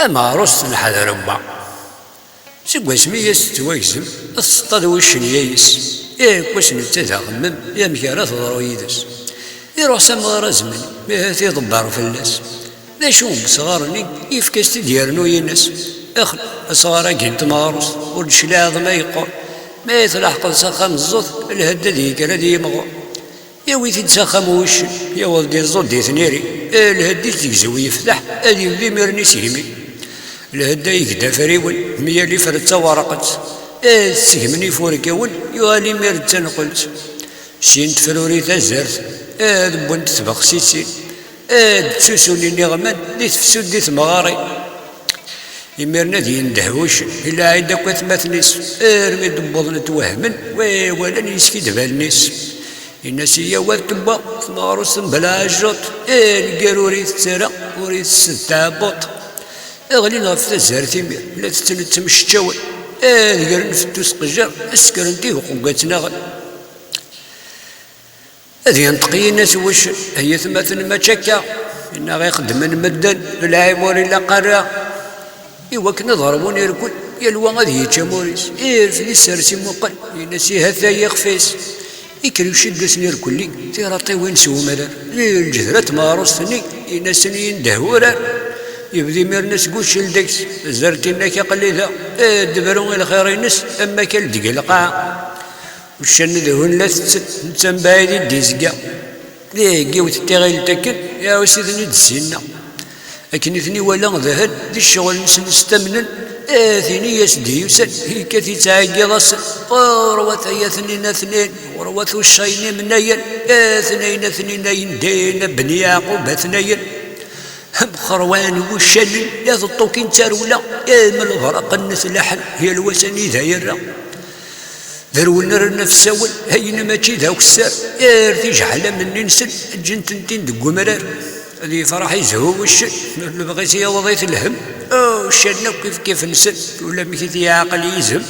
أما عروس نحذر ربع سقواس مية ست واكزم السطاد وشن يايس ياك واش نتا غمم يا مكارا تضرو يدس يروح سما زمن ما تيضبر في الناس ذا شو بصغارني يفكاس تديرنو ينس اخل صغارا كنت ماروس والشلاض ما يقول ما يتلاحق سخام الزوط الهدى ديك ردي مغور يا ويتي تسخم وش يا ولدي الزوط دي ثنيري الهدي تيكزو يفتح هادي يولي ميرني سيمي الهدى يكدا فريول ميا اللي فرد ورقت سيهمني فوركاون يوالي ميرد تنقلت سين تفروري تزرت بنت تبخ سيسين تسوسوني نغمان دي تفسود دي ثمغاري يمرنا دي ندهوش إلا عيدا كوات ماثنيس رمي دبوض نتوهمن ولا نيسكي دبالنيس الناس هي واد تبا ثماروس بلا عجوط نقالو ريت تسرا وريت ستعبوط اغلي غف تزهرتي مير لا تتنت مشتاول ذكر نفتو سقجر اسكرنتي وقوقاتنا غل هذه ينطقي الناس واش هي ثمثل ما تشكا إنا غيخدم المدن العيب ولا قرا إوا كنا ضربوني ركل يلوى غادي يتشاموريس في السرسي موقل ينسي هذا يخفيس يكري شدسني ركلي تيراطي وين سو مدار الجهرة ماروسني ينسني يندهورا يبدي ميرنس قوش لدكس زرتينا كيقلي ذا دبرون الخير ينس أما كالدق القاع وشان ذهون لا تنبايدي ديزقا ذي قوت التغيل تكن يا وسيدني دسينا لكن اثني ولا ذهن ذي الشغل نستمنن ثني يسدي يسد هي كثي تعاقي ضسن وروث هي اثنين وروث الشين منين اثنين يندين بني يعقوب اثنين هم خروان والشن يا الطوكين تارولا يا من الغرق النثلحن هي الوسني ذايرة ذرولنا النفس اول هينا ماشي ذاك السار يرتي جحله من ننسل جنتنتين دقو مرار هذه فرح يزهو والشن اللي بغيتي وضيت الهم الشن كيف نسل ولا مكيتي عقل يزهم